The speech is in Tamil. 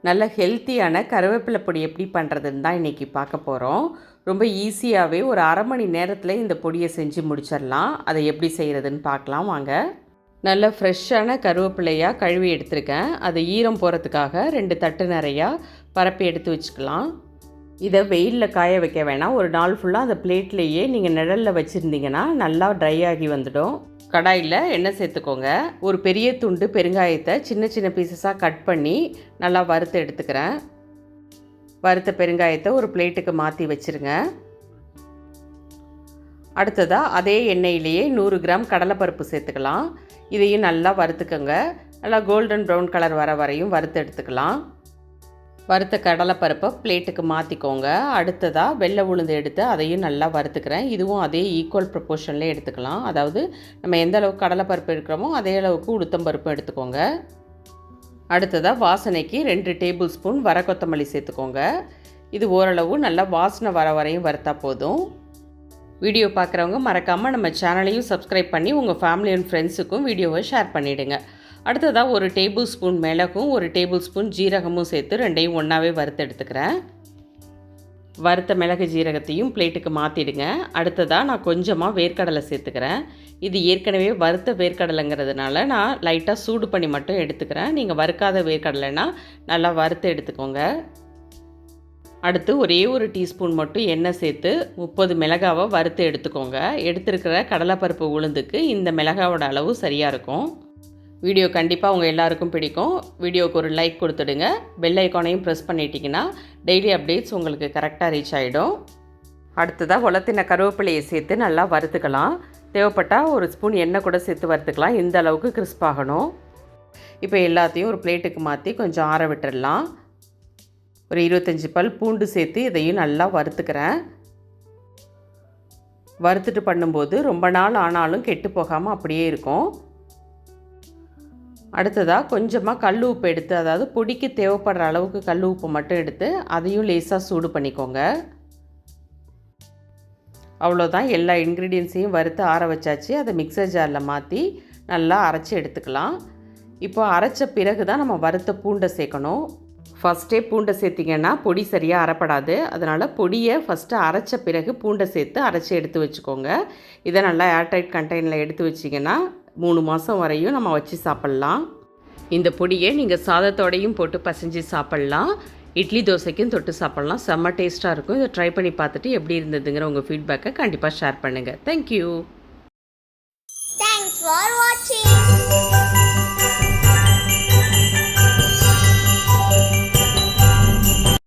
நல்ல ஹெல்த்தியான கருவேப்பிலை பொடி எப்படி பண்ணுறதுன்னு தான் இன்றைக்கி பார்க்க போகிறோம். ரொம்ப ஈஸியாகவே ஒரு அரை மணி நேரத்தில் இந்த பொடியை செஞ்சு முடிச்சிடலாம். அதை எப்படி செய்கிறதுன்னு பார்க்கலாம் வாங்க. நல்ல ஃப்ரெஷ்ஷான கருவேப்பிலையாக கழுவி எடுத்துருக்கேன். அது ஈரம் போகிறதுக்காக 2 தட்டு நிறையா பரப்பி எடுத்து வச்சுக்கலாம். இதை வெயிலில் காய வைக்க வேணாம். ஒரு நாள் ஃபுல்லாக அந்த பிளேட்லேயே நீங்கள் நிழலில் வச்சுருந்தீங்கன்னா நல்லா ட்ரை ஆகி வந்துடும். கடாயில் எண்ணெய் சேர்த்துக்கோங்க. ஒரு பெரிய துண்டு பெருங்காயத்தை சின்ன சின்ன பீசஸாக கட் பண்ணி நல்லா வறுத்து எடுத்துக்கிறேன். வறுத்த பெருங்காயத்தை ஒரு பிளேட்டுக்கு மாற்றி வச்சுருங்க. அடுத்ததாக அதே எண்ணெயிலேயே 100 கிராம் கடலைப்பருப்பு சேர்த்துக்கலாம். இதையும் நல்லா வறுத்துக்கோங்க. நல்லா கோல்டன் ப்ரௌன் கலர் வர வரையும் வறுத்து எடுத்துக்கலாம். வறுத்த கடலைப்பருப்பை பிளேட்டுக்கு மாற்றிக்கோங்க. அடுத்ததாக வெள்ளை உளுந்து எடுத்து அதையும் நல்லா வறுத்துக்கிறேன். இதுவும் அதே ஈக்குவல் ப்ரொப்போர்ஷன்லேயே எடுத்துக்கலாம். அதாவது நம்ம எந்த அளவுக்கு கடலைப்பருப்பு எடுக்கிறோமோ அதே அளவுக்கு உளுத்தம்பருப்பு எடுத்துக்கோங்க. அடுத்ததாக வாசனைக்கு 2 டேபிள் ஸ்பூன் வர கொத்தமல்லி சேர்த்துக்கோங்க. இது ஓரளவு நல்லா வாசனை வர வரையும் வறுத்தா போதும். வீடியோ பார்க்குறவங்க மறக்காமல் நம்ம சேனலையும் சப்ஸ்கிரைப் பண்ணி உங்கள் ஃபேமிலி அண்ட் ஃப்ரெண்ட்ஸுக்கும் வீடியோவை ஷேர் பண்ணிவிடுங்க. அடுத்ததாக 1 டேபிள் ஸ்பூன் மிளகும் 1 டேபிள் ஸ்பூன் ஜீரகமும் சேர்த்து ரெண்டையும் ஒன்றாவே வறுத்து எடுத்துக்கிறேன். வறுத்த மிளகு ஜீரகத்தையும் பிளேட்டுக்கு மாற்றிடுங்க. அடுத்ததாக நான் கொஞ்சமாக வேர்க்கடலை சேர்த்துக்கிறேன். இது ஏற்கனவே வறுத்த வேர்க்கடலைங்கிறதுனால நான் லைட்டாக சூடு பண்ணி மட்டும் எடுத்துக்கிறேன். நீங்கள் வறுக்காத வேர்க்கடலைன்னா நல்லா வறுத்து எடுத்துக்கோங்க. அடுத்து ஒரே 1 டீஸ்பூன் மட்டும் எண்ணெய் சேர்த்து 30 மிளகாவை வறுத்து எடுத்துக்கோங்க. எடுத்துருக்கிற கடலைப்பருப்பு உளுந்துக்கு இந்த மிளகாவோட அளவு சரியாக இருக்கும். வீடியோ கண்டிப்பாக உங்கள் எல்லாருக்கும் பிடிக்கும். வீடியோவுக்கு ஒரு லைக் கொடுத்துடுங்க. பெல் ஐக்கானையும் ப்ரெஸ் பண்ணிட்டீங்கன்னா டெய்லி அப்டேட்ஸ் உங்களுக்கு கரெக்டாக ரீச் ஆகிடும். அடுத்ததாக உலர்த்தின கருவேப்பிலையை சேர்த்து நல்லா வறுத்துக்கலாம். தேவைப்பட்டால் 1 ஸ்பூன் எண்ணெய் கூட சேர்த்து வறுத்துக்கலாம். இந்த அளவுக்கு கிறிஸ்பாகணும். இப்போ எல்லாத்தையும் ஒரு பிளேட்டுக்கு மாற்றி கொஞ்சம் ஆற விட்டுடலாம். ஒரு 25 பல் பூண்டு சேர்த்து இதையும் நல்லா வறுத்துக்கிறேன். வறுத்துட்டு பண்ணும்போது ரொம்ப நாள் ஆனாலும் கெட்டு போகாமல் அப்படியே இருக்கும். அடுத்ததாக கொஞ்சமாக கல் உப்பு எடுத்து, அதாவது பொடிக்கு தேவைப்படுற அளவுக்கு கல் உப்பு மட்டும் எடுத்து அதையும் லேசாக சூடு பண்ணிக்கோங்க. அவ்வளோதான், எல்லா இன்க்ரீடியன்ஸையும் வறுத்து ஆற வச்சாச்சு. அதை மிக்சர் ஜாரில் மாற்றி நல்லா அரைச்சி எடுத்துக்கலாம். இப்போ அரைச்ச பிறகு தான் நம்ம வறுத்த பூண்டை சேர்க்கணும். ஃபஸ்ட்டே பூண்டை சேர்த்திங்கன்னா பொடி சரியாக அரைப்படாது. அதனால் பொடியை ஃபஸ்ட்டு அரைச்ச பிறகு பூண்டை சேர்த்து அரைச்சி எடுத்து வச்சுக்கோங்க. இதை நல்லா ஏர்டைட் கண்டெய்னரில் எடுத்து வச்சிங்கன்னா 3 மாதம் வரையும் நம்ம வச்சு சாப்பிட்லாம். இந்த பொடியை நீங்கள் சாதத்தோடையும் போட்டு பசைஞ்சு சாப்பிட்லாம். இட்லி தோசைக்கும் தொட்டு சாப்பிட்லாம். செம்ம டேஸ்ட்டாக இருக்கும். இதை ட்ரை பண்ணி பார்த்துட்டு எப்படி இருந்ததுங்கிற உங்கள் ஃபீட்பேக்கை கண்டிப்பாக ஷேர் பண்ணுங்கள். தேங்க்யூ.